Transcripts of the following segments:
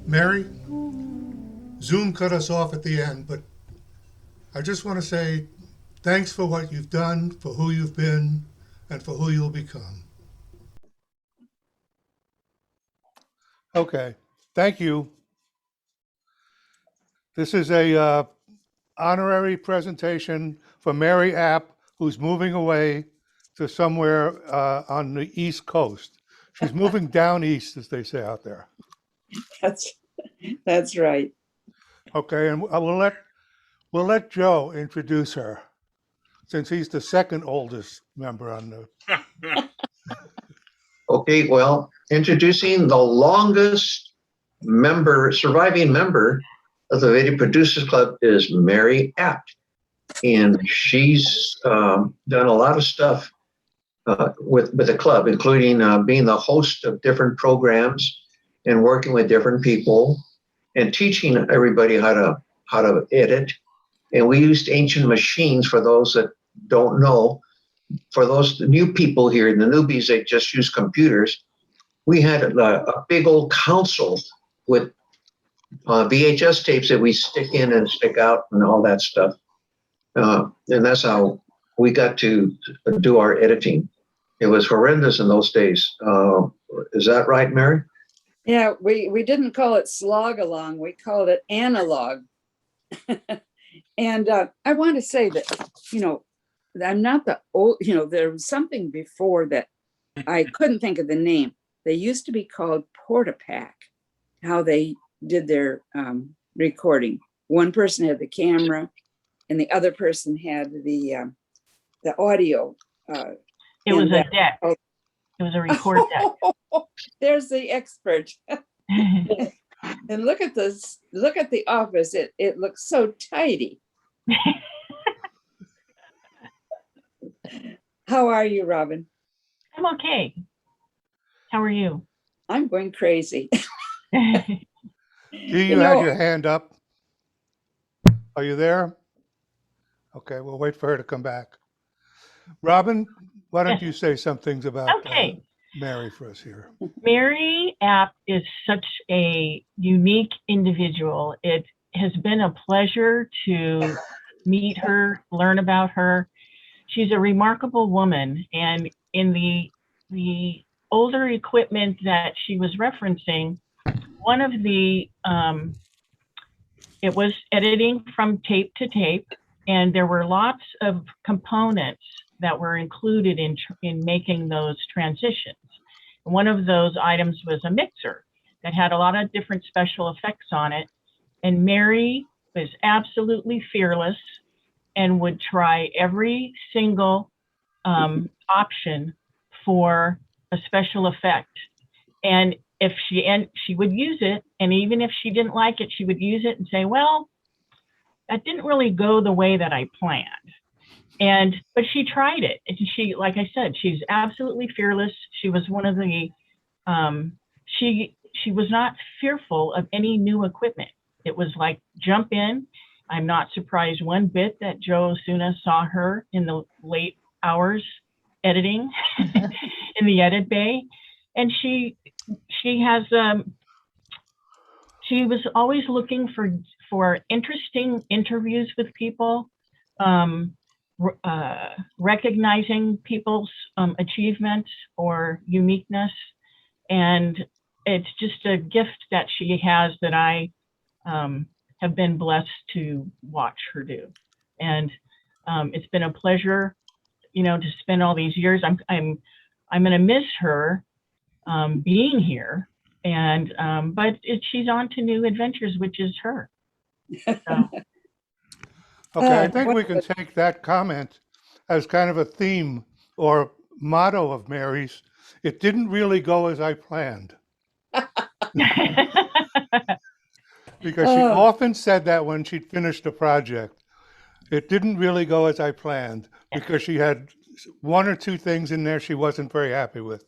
Mary, Zoom cut us off at the end, but I just want to say thanks for what you've done, for who you've been, and for who you'll become. Okay, thank you. This is a honorary presentation for Mary App, who's moving away to somewhere on the East Coast. She's moving down east, as they say out there. That's that's right. Okay, and we'll let Joe introduce her, since he's the second oldest member on the. Okay, well, introducing the longest surviving member of the Video Producers Club is Mary Apt. And she's done a lot of stuff with the club, including being the host of different programs and working with different people and teaching everybody how to edit. And we used ancient machines for those that don't know. For those new people here, the newbies that just use computers, we had a big old console with VHS tapes that we stick in and stick out and all that stuff. And that's how we got to do our editing. It was horrendous in those days. Is that right, Mary? Yeah, we didn't call it slog along, we called it analog. And I want to say that, I'm not the old, there was something before that I couldn't think of the name. They used to be called Portapack, how they did their recording. One person had the camera and the other person had the audio. It was a deck. It was a record deck. There's the expert. And look at this, look at the office. It looks so tidy. How are you, Robin? I'm okay. How are you? I'm going crazy. You had your hand up. Are you there? Okay, we'll wait for her to come back. Robin, why don't you say some things about Okay. Mary for us here? Mary App is such a unique individual. It has been a pleasure to meet her, learn about her. She's a remarkable woman, and in the older equipment that she was referencing, one of the it was editing from tape to tape, and there were lots of components that were included in making those transitions. One of those items was a mixer that had a lot of different special effects on it. And Mary was absolutely fearless and would try every single option for a special effect. And if she would use it, and even if she didn't like it, she would use it and say, well, that didn't really go the way that I planned. But she tried it. And she, like I said, she's absolutely fearless. She was one of the, she was not fearful of any new equipment. It was like, jump in. I'm not surprised one bit that Joe Osuna saw her in the late hours editing in the edit bay. And she has, she was always looking for interesting interviews with people, recognizing people's achievements or uniqueness. And it's just a gift that she has that I have been blessed to watch her do. And it's been a pleasure, to spend all these years. I'm going to miss her being here, and but she's on to new adventures, which is her. So. Okay, I think we can take that comment as kind of a theme or motto of Mary's. It didn't really go as I planned. Because she often said that when she'd finished a project. It didn't really go as I planned, because she had one or two things in there she wasn't very happy with.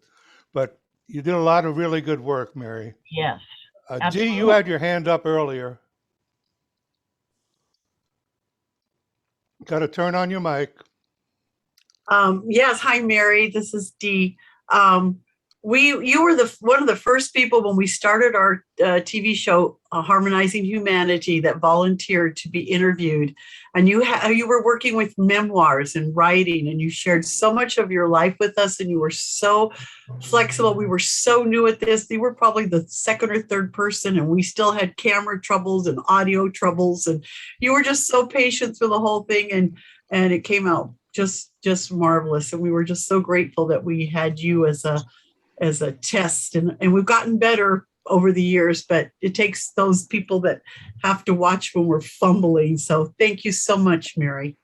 But you did a lot of really good work, Mary. Yes. Dee, you had your hand up earlier. Got to turn on your mic. Yes. Hi, Mary. This is Dee. you were one of the first people when we started our TV show, Harmonizing Humanity, that volunteered to be interviewed. And you were working with memoirs and writing, and you shared so much of your life with us, and you were so flexible. We were so new at this. You were probably the second or third person, and we still had camera troubles and audio troubles, and you were just so patient through the whole thing, and it came out just marvelous. And we were just so grateful that we had you as a test, and we've gotten better over the years, but it takes those people that have to watch when we're fumbling. So thank you so much, Mary.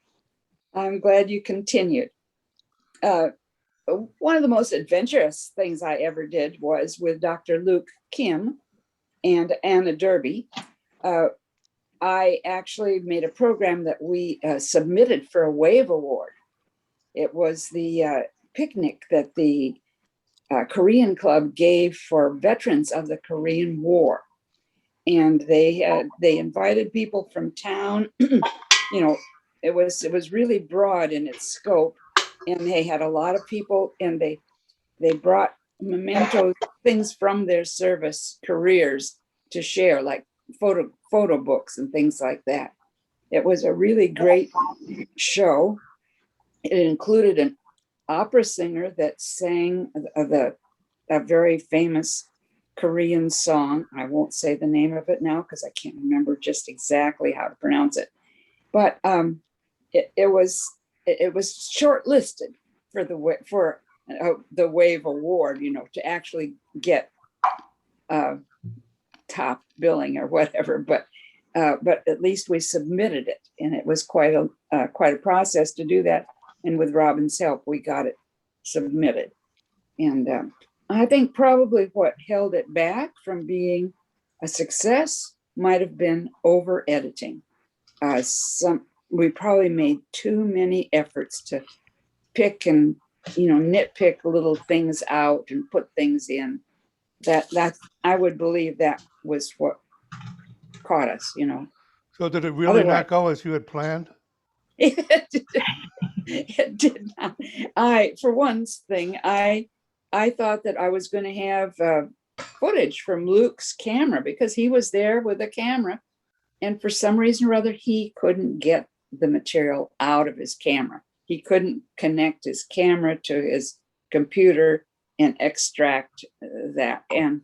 I'm glad you continued. One of the most adventurous things I ever did was with Dr. Luke Kim and Anna Derby. I actually made a program that we submitted for a WAVE award. It was the picnic that the Korean Club gave for veterans of the Korean War. And they invited people from town. It was really broad in its scope, and they had a lot of people, and they brought mementos, things from their service careers to share, like photo books and things like that. It was a really great show. It included an opera singer that sang a very famous Korean song. I won't say the name of it now because I can't remember just exactly how to pronounce it. But it was shortlisted for the WAVE Award, to actually get top billing or whatever. But at least we submitted it, and it was quite a process to do that. And with Robin's help, we got it submitted. And I think probably what held it back from being a success might have been over editing. We probably made too many efforts to pick and nitpick little things out and put things in. That I would believe that was what caught us. So did it really Otherwise- not go as you had planned? It did not. For one thing, I thought that I was going to have footage from Luke's camera because he was there with a camera, and for some reason or other, he couldn't get the material out of his camera. He couldn't connect his camera to his computer and extract that. And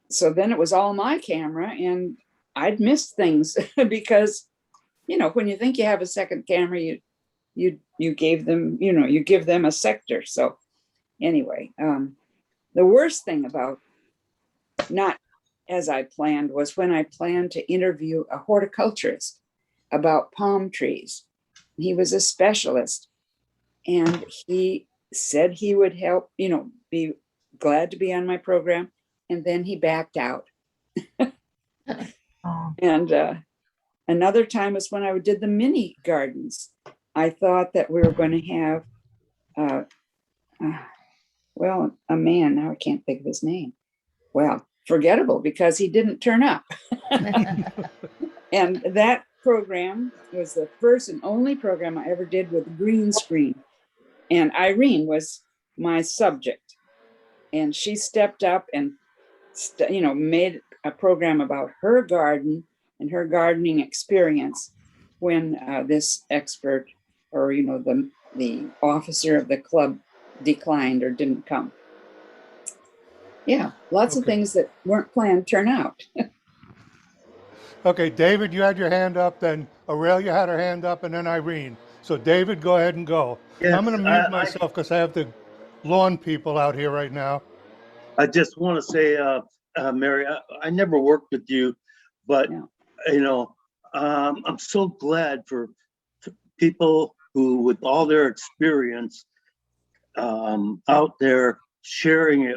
so then it was all my camera, and I'd missed things because, when you think you have a second camera, you gave them, you give them a sector. So anyway, the worst thing about not as I planned was when I planned to interview a horticulturist about palm trees. He was a specialist, and he said he would help, be glad to be on my program. And then he backed out. Oh, And another time was when I did the mini gardens. I thought that we were going to have, a man, now I can't think of his name. Well, forgettable because he didn't turn up. And that program was the first and only program I ever did with green screen. And Irene was my subject. And she stepped up and, made a program about her garden and her gardening experience when this expert or, the officer of the club declined or didn't come. Yeah, lots of Okay. things that weren't planned turn out. Okay, David, you had your hand up, then Aurelia had her hand up, and then Irene. So David, go ahead and go. Yes, I'm going to mute myself because I have the lawn people out here right now. I just want to say, Mary, I never worked with you, but Yeah. I'm so glad for people who, with all their experience, out there sharing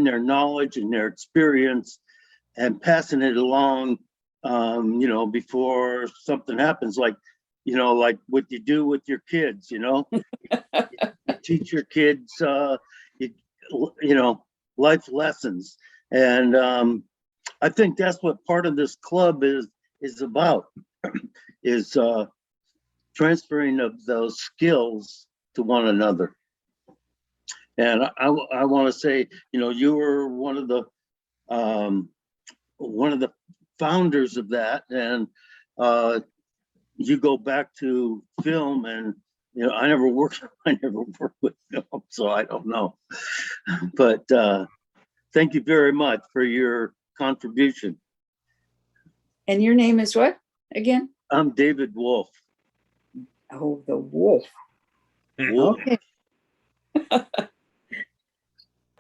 their knowledge and their experience, and passing it along. Before something happens, like what you do with your kids. You teach your kids, life lessons. And I think that's what part of this club is about, is transferring of those skills to one another. And I want to say, you know, you were one of the founders of that, and you go back to film, and you know, I never worked with film, so I don't know. But thank you very much for your contribution. And your name is what again? I'm David Wolf. Oh, the wolf. Wolf. Okay.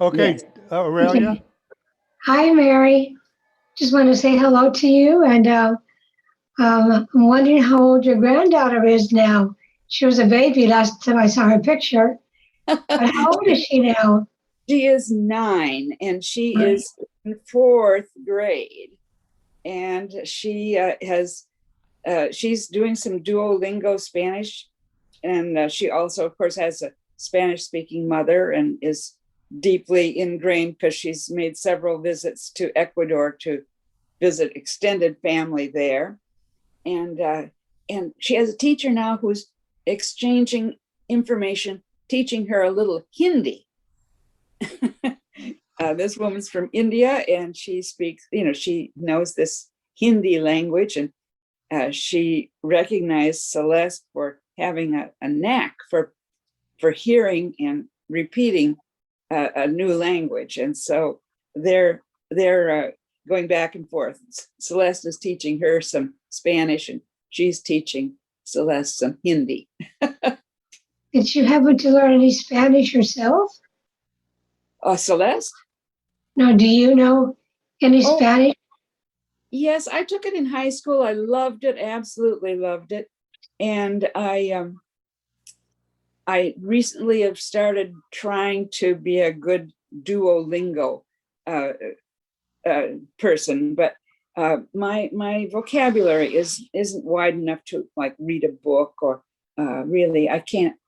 Okay, Yes. Aurelia? Hi, Mary. Just want to say hello to you. And I'm wondering how old your granddaughter is now. She was a baby last time I saw her picture. But how old is she now? She is 9 and she is in 4th grade. And she she's doing some Duolingo Spanish. And she also, of course, has a Spanish speaking mother and is deeply ingrained because she's made several visits to Ecuador to visit extended family there. And she has a teacher now who's exchanging information, teaching her a little Hindi. This woman's from India and she speaks, you know, she knows this Hindi language, and she recognized Celeste for having a knack for hearing and repeating a new language. And so they're going back and forth. Celeste is teaching her some Spanish and she's teaching Celeste some Hindi. Did you happen to learn any Spanish yourself? Celeste? No, do you know any Oh. Spanish? Yes, I took it in high school. I loved it, absolutely loved it. And I recently have started trying to be a good Duolingo person, but my vocabulary isn't wide enough to like read a book or really I can't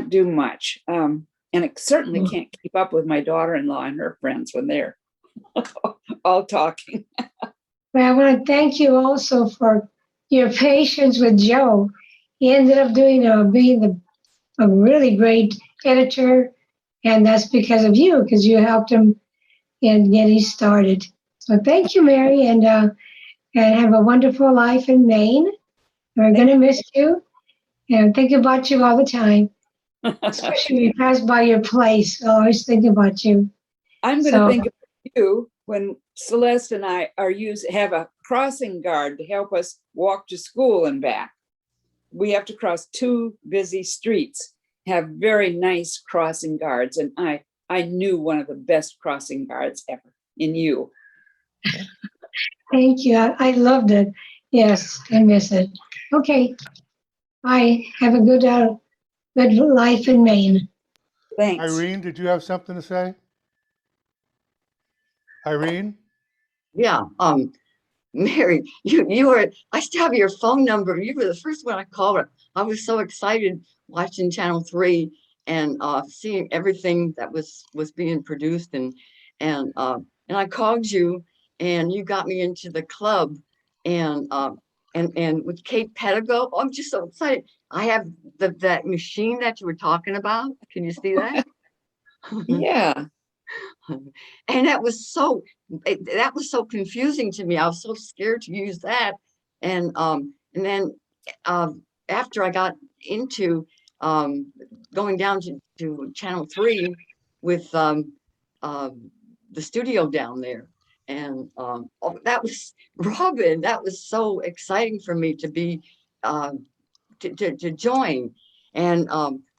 do much. And it certainly can't keep up with my daughter-in-law and her friends when they're all talking. But I want to thank you also for your patience with Joe. He ended up being a really great editor, and that's because of you, because you helped him in getting started. So thank you, Mary, and have a wonderful life in Maine. We're going to miss you and think about you all the time, especially when you pass by your place. I'll always think about you. I'm going to So- think of you when Celeste and I have a crossing guard to help us walk to school and back. We have to cross 2 busy streets, have very nice crossing guards. And I knew one of the best crossing guards ever in you. Thank you. I loved it. Yes, I miss it. Okay. Bye. Have a good life in Maine. Thanks. Irene, did you have something to say? Irene? Yeah, Mary, you were, I still have your phone number. You were the first one I called. I was so excited watching Channel 3 and seeing everything that was being produced and I called you and you got me into the club and with Kate Pedigo. Oh, I'm just so excited. I have that machine that you were talking about. Can you see that? Yeah. And that was so confusing to me. I was so scared to use that. And then after I got into going down to Channel 3 with the studio down there. And that was Robin. That was so exciting for me to be to join. And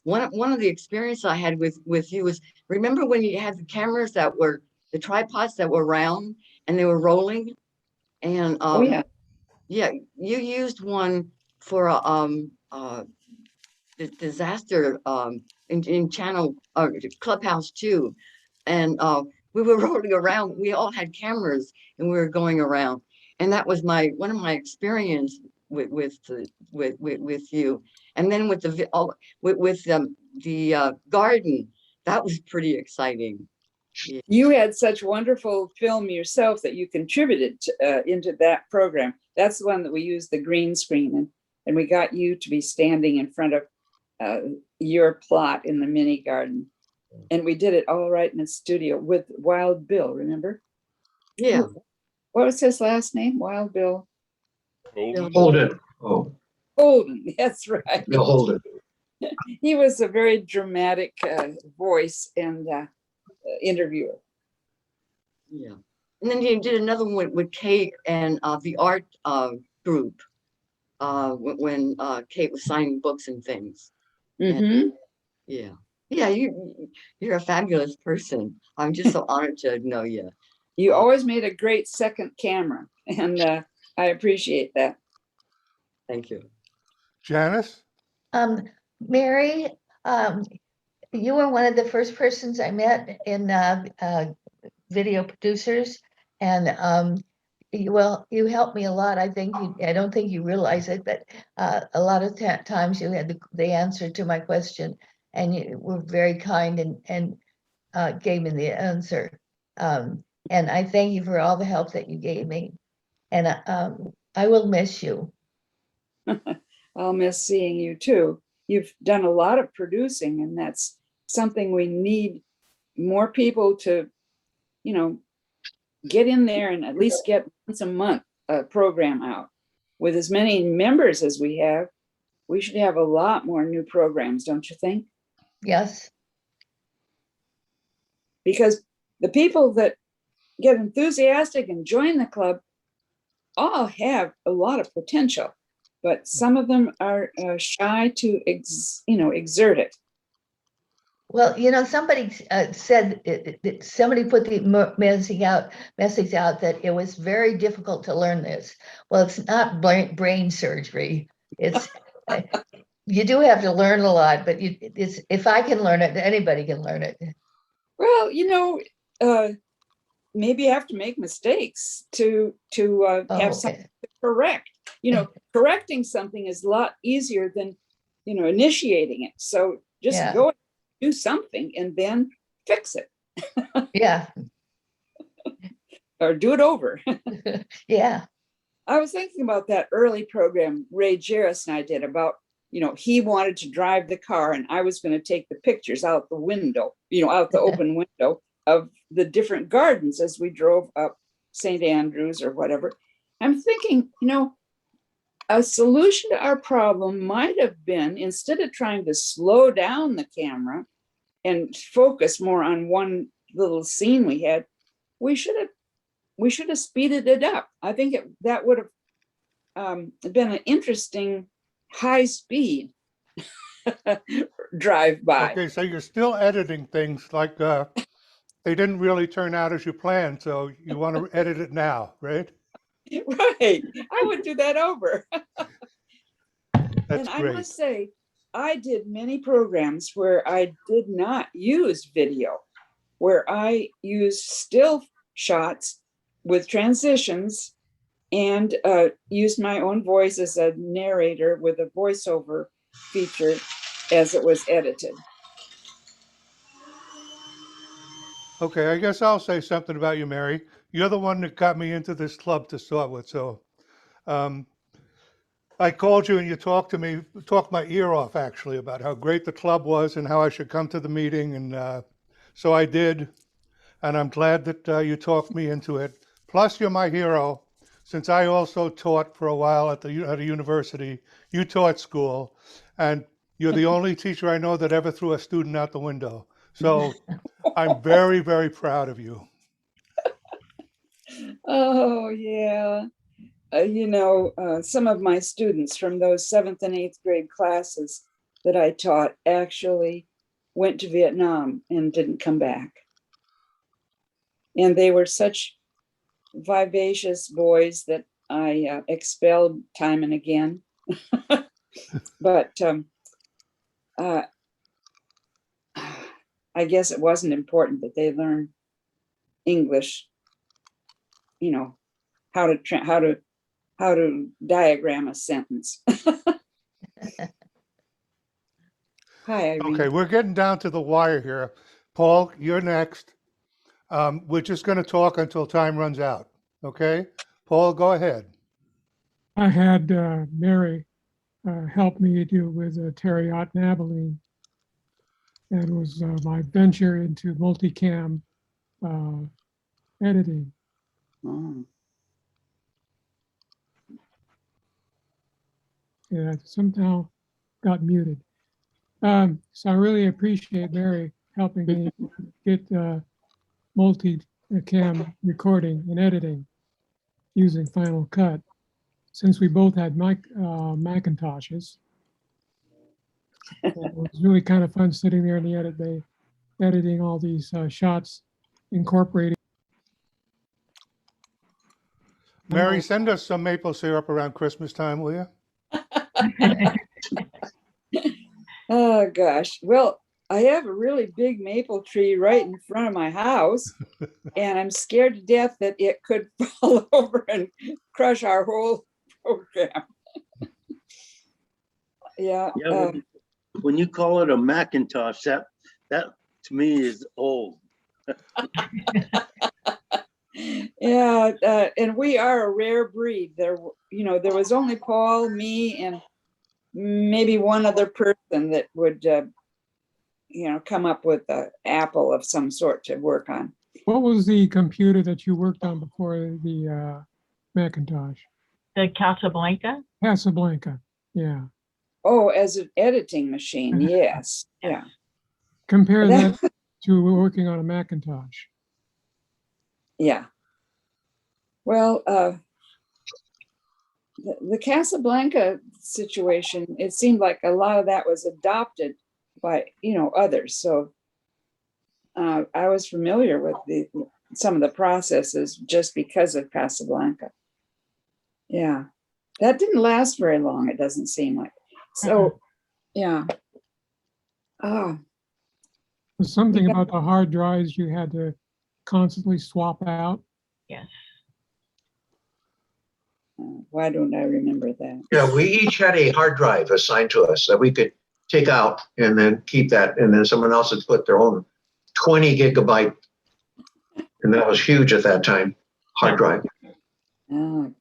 one of the experiences I had with you was, remember when you had the cameras that were the tripods that were round and they were rolling? And Oh, yeah. yeah, you used one for the disaster in Channel Clubhouse 2, and we were rolling around. We all had cameras and we were going around, and that was one of my experience with you. And then with the garden, that was pretty exciting. You had such wonderful film yourself that you contributed into that program. That's the one that we used the green screen and we got you to be standing in front of your plot in the mini garden. And we did it all right in the studio with Wild Bill, remember? Yeah. What was his last name? Wild Bill Holden. Oh, Holden. That's right. Bill Holden. He was a very dramatic voice and interviewer. Yeah. And then you did another one with Kate and the art group when Kate was signing books and things. Mm-hmm. Yeah. Yeah, you're a fabulous person. I'm just so honored to know you. You always made a great second camera, and I appreciate that. Thank you. Janice? Mary, you were one of the first persons I met in video producers, and you helped me a lot. I don't think you realize it, but a lot of times you had the answer to my question, and you were very kind and gave me the answer. And I thank you for all the help that you gave me, and I will miss you. I'll miss seeing you too. You've done a lot of producing, and that's something we need more people to, get in there and at least get once a month a program out. With as many members as we have, we should have a lot more new programs, don't you think? Yes. Because the people that get enthusiastic and join the club all have a lot of potential, but some of them are shy to exert it. Well, somebody said somebody put the message out that it was very difficult to learn this. Well, it's not brain surgery. It's you do have to learn a lot, but if I can learn it, anybody can learn it. Well, maybe you have to make mistakes to have something to correct. Correcting something is a lot easier than initiating it. So just go and do something and then fix it. Yeah. Or do it over. Yeah. I was thinking about that early program Ray Jarris and I did about, he wanted to drive the car and I was going to take the pictures out the window, out the open window of the different gardens as we drove up St. Andrews or whatever. I'm thinking, a solution to our problem might have been, instead of trying to slow down the camera and focus more on one little scene we had, we should have speeded it up. I think that would have been an interesting high speed drive by. Okay, so you're still editing things like they didn't really turn out as you planned, so you want to edit it now, right? Right. I would do that over. That's and great. I must say, I did many programs where I did not use video, where I used still shots with transitions and used my own voice as a narrator with a voiceover feature as it was edited. Okay, I guess I'll say something about you, Mary. You're the one that got me into this club to start with. So I called you and you talked my ear off actually about how great the club was and how I should come to the meeting. And so I did. And I'm glad that you talked me into it. Plus, you're my hero, since I also taught for a while at a university. You taught school, and you're the only teacher I know that ever threw a student out the window. So I'm very, very proud of you. Oh, yeah. Some of my students from those 7th and 8th grade classes that I taught actually went to Vietnam and didn't come back. And they were such vivacious boys that I expelled time and again. But I guess it wasn't important that they learn English, how to diagram a sentence. Hi, Irene. Okay, we're getting down to the wire here. Paul, you're next. We're just going to talk until time runs out. Okay? Paul, go ahead. I had Mary help me do with Terry Ott and Abilene. That was my venture into multicam editing. Oh. Yeah, somehow got muted. So I really appreciate Mary helping me get multi-cam recording and editing using Final Cut. Since we both had Macintoshes, it was really kind of fun sitting there in the edit bay, editing all these shots, incorporating. Mary, send us some maple syrup around Christmas time, will you? Oh, gosh. Well, I have a really big maple tree right in front of my house, and I'm scared to death that it could fall over and crush our whole program. Yeah. Yeah, when you call it a Macintosh, that to me is old. Yeah, and we are a rare breed. There was only Paul, me, and maybe one other person that would, come up with an Apple of some sort to work on. What was the computer that you worked on before the Macintosh? The Casablanca. Casablanca, yeah. Oh, as an editing machine, yes, yeah. Compare That- that to working on a Macintosh. Yeah. Well, the Casablanca situation, it seemed like a lot of that was adopted by, others. So I was familiar with some of the processes just because of Casablanca. Yeah. That didn't last very long, it doesn't seem like. So, yeah. Oh, There's something Yeah. about the hard drives you had to constantly swap out. Yes. why don't I remember that? Yeah, we each had a hard drive assigned to us that we could take out and then keep that. And then someone else had put their own 20 gigabyte, and that was huge at that time, hard drive. Oh,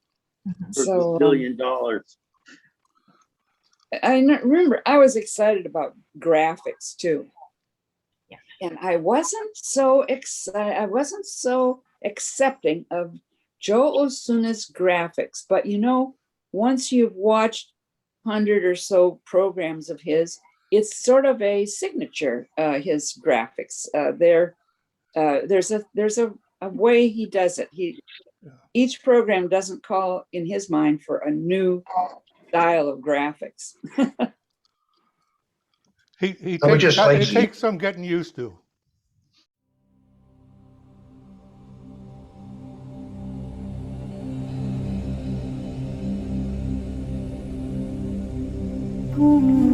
For so $1 billion. remember I was excited about graphics too. Yes. And I wasn't so excited. I wasn't so accepting of Joe Osuna's graphics. But once you've watched 100 or so programs of his, it's sort of a signature. His graphics. There's a way he does it. Each program doesn't call in his mind for a new style of graphics. He I would takes, just like it to- takes some getting used to. Ooh.